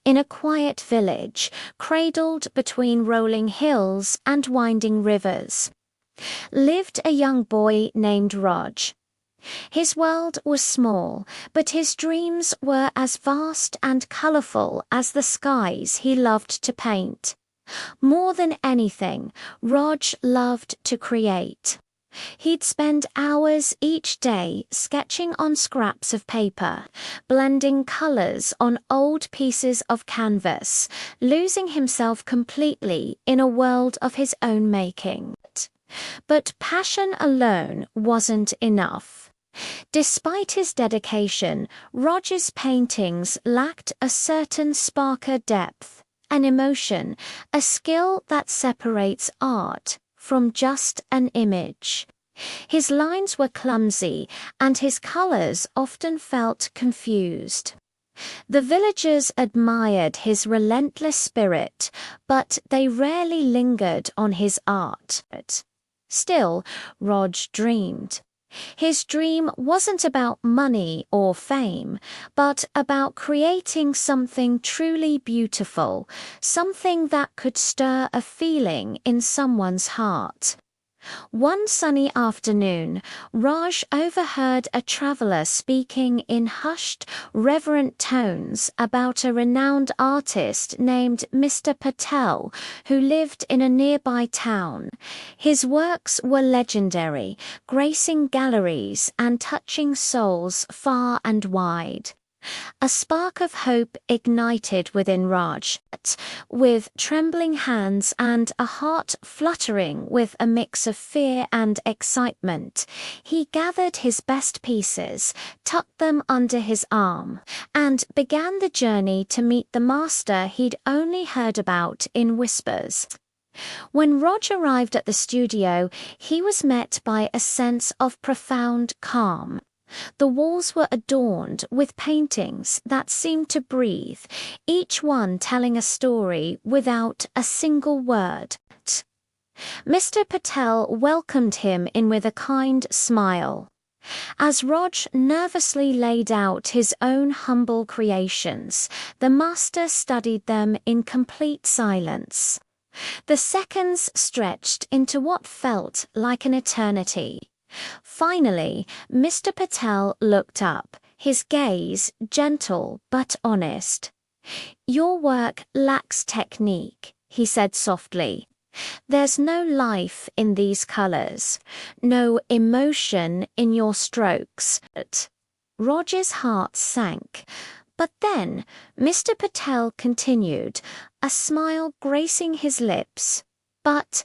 In a quiet village, cradled between rolling hills and winding rivers, lived a young boy named Raj. His world was small, but his dreams were as vast and colourful as the skies he loved to paint. More than anything, Raj loved to create. He'd spend hours each day sketching on scraps of paper, blending colours on old pieces of canvas, losing himself completely in a world of his own making. But passion alone wasn't enough. Despite his dedication, Raj's paintings lacked a certain spark of depth, an emotion, a skill that separates art from just an image. His lines were clumsy, and his colors often felt confused. The villagers admired his relentless spirit, but they rarely lingered on his art. Still, Raj dreamed. His dream wasn't about money or fame, but about creating something truly beautiful, something that could stir a feeling in someone's heart. One sunny afternoon, Raj overheard a traveller speaking in hushed, reverent tones about a renowned artist named Mr. Patel, who lived in a nearby town. His works were legendary, gracing galleries and touching souls far and wide. A spark of hope ignited within Raj. With trembling hands and a heart fluttering with a mix of fear and excitement, he gathered his best pieces, tucked them under his arm, and began the journey to meet the master he'd only heard about in whispers. When Raj arrived at the studio, he was met by a sense of profound calm. The walls were adorned with paintings that seemed to breathe, each one telling a story without a single word. Mr. Patel welcomed him in with a kind smile. As Raj nervously laid out his own humble creations, the master studied them in complete silence. The seconds stretched into what felt like an eternity. Finally, Mr. Patel looked up, his gaze gentle but honest. "Your work lacks technique," he said softly. "There's no life in these colors, no emotion in your strokes." Raj's heart sank. But then Mr. Patel continued, a smile gracing his lips. "But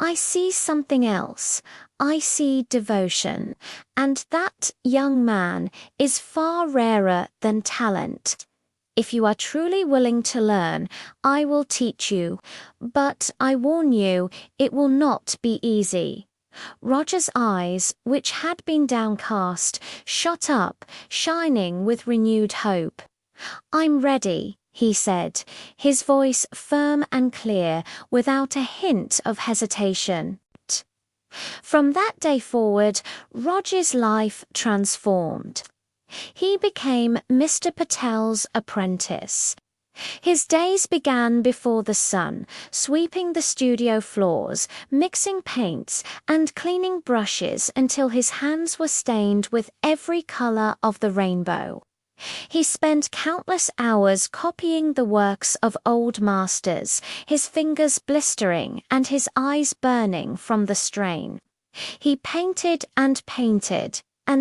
I see something else. I see devotion, and that, young man, is far rarer than talent. If you are truly willing to learn, I will teach you, but I warn you, it will not be easy." Raj's eyes, which had been downcast, shot up, shining with renewed hope. "I'm ready," he said, his voice firm and clear, without a hint of hesitation. From that day forward, Raj's life transformed. He became Mr. Patel's apprentice. His days began before the sun, sweeping the studio floors, mixing paints, and cleaning brushes until his hands were stained with every color of the rainbow. He spent countless hours copying the works of old masters, his fingers blistering and his eyes burning from the strain. He painted, and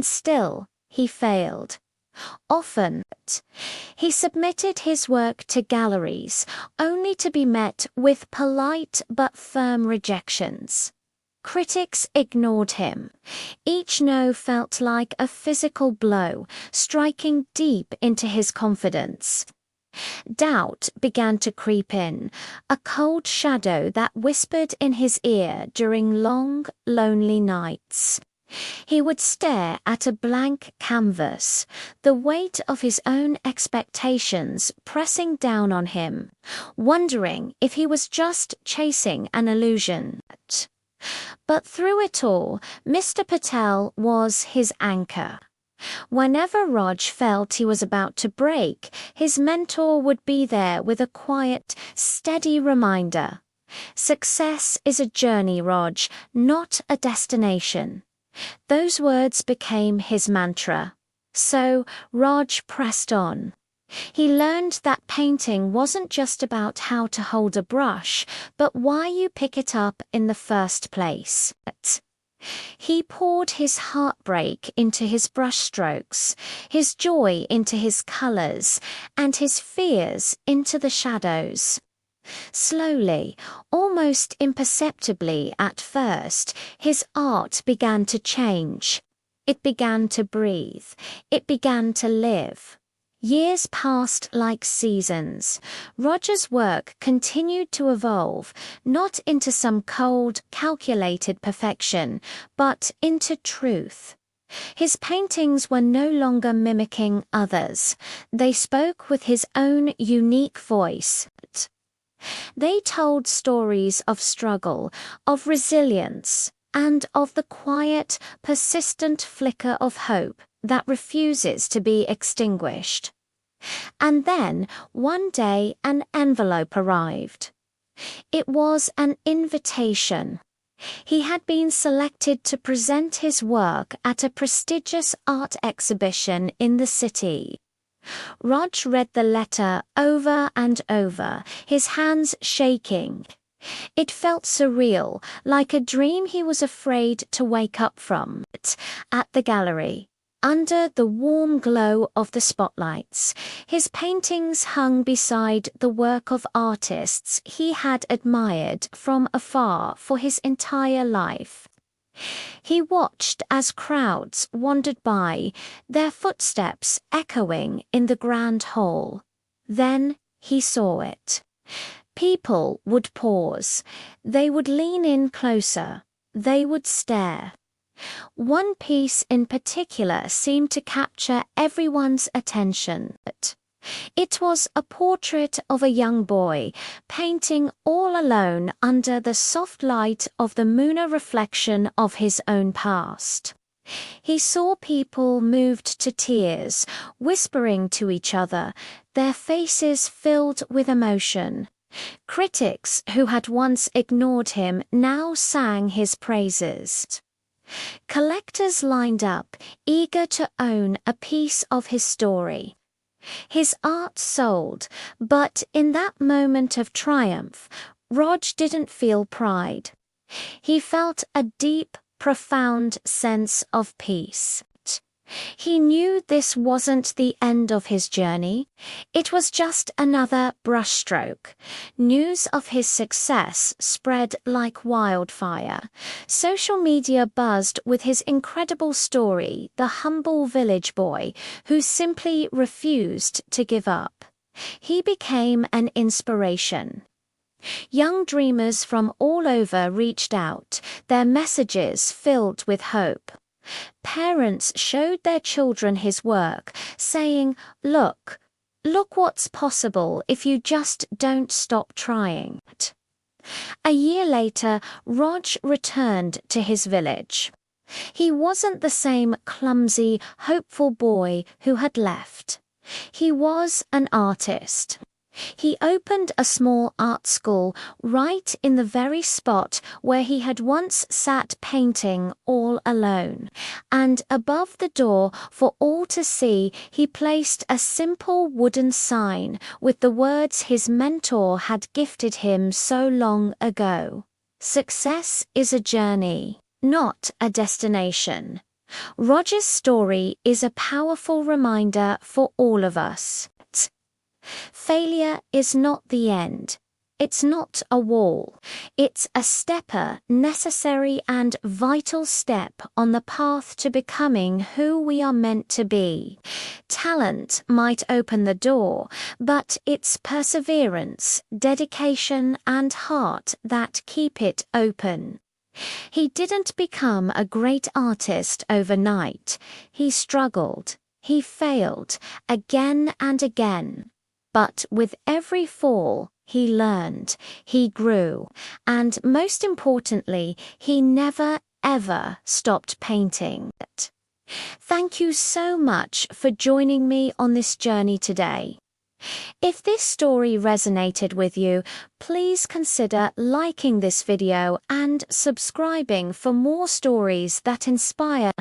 still he failed. Often, he submitted his work to galleries, only to be met with polite but firm rejections. Critics ignored him. Each no felt like a physical blow, striking deep into his confidence. Doubt began to creep in, a cold shadow that whispered in his ear during long, lonely nights. He would stare at a blank canvas, the weight of his own expectations pressing down on him, wondering if he was just chasing an illusion. But through it all, Mr. Patel was his anchor. Whenever Rog felt he was about to break, his mentor would be there with a quiet, steady reminder. Success is a journey, Rog, not a destination. Those words became his mantra. So Rog pressed on. He learned that painting wasn't just about how to hold a brush, but why you pick it up in the first place. He poured his heartbreak into his brushstrokes, his joy into his colors, and his fears into the shadows. Slowly, almost imperceptibly at first, his art began to change. It began to breathe. It began to live. Years passed like seasons. Roger's work continued to evolve, not into some cold, calculated perfection, but into truth. His paintings were no longer mimicking others. They spoke with his own unique voice. They told stories of struggle, of resilience, and of the quiet, persistent flicker of hope that refuses to be extinguished. And then, one day, an envelope arrived. It was an invitation. He had been selected to present his work at a prestigious art exhibition in the city. Rog read the letter over and over, his hands shaking. It felt surreal, like a dream he was afraid to wake up from. At the gallery, under the warm glow of the spotlights, his paintings hung beside the work of artists he had admired from afar for his entire life. He watched as crowds wandered by, their footsteps echoing in the grand hall. Then he saw it. People would pause. They would lean in closer. They would stare. One piece in particular seemed to capture everyone's attention. It was a portrait of a young boy, painting all alone under the soft light of the lunar reflection of his own past. He saw people moved to tears, whispering to each other, their faces filled with emotion. Critics who had once ignored him now sang his praises. Collectors lined up, eager to own a piece of his story. His art sold, but in that moment of triumph, Rog didn't feel pride. He felt a deep, profound sense of peace. He knew this wasn't the end of his journey. It was just another brushstroke. News of his success spread like wildfire. Social media buzzed with his incredible story, the humble village boy who simply refused to give up. He became an inspiration. Young dreamers from all over reached out, their messages filled with hope. Parents showed their children his work, saying, look what's possible if you just don't stop trying. A year later, Rog returned to his village. He wasn't the same clumsy, hopeful boy who had left. He was an artist. He opened a small art school right in the very spot where he had once sat painting all alone. And above the door, for all to see, he placed a simple wooden sign with the words his mentor had gifted him so long ago. Success is a journey, not a destination. Roger's story is a powerful reminder for all of us. Failure is not the end. It's not a wall. It's a stepper, necessary and vital step on the path to becoming who we are meant to be. Talent might open the door, but it's perseverance, dedication, and heart that keep it open. He didn't become a great artist overnight. He struggled. He failed again and again. But with every fall, he learned, he grew, and most importantly, he never, ever stopped painting. Thank you so much for joining me on this journey today. If this story resonated with you, please consider liking this video and subscribing for more stories that inspire.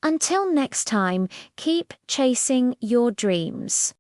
Until next time, keep chasing your dreams.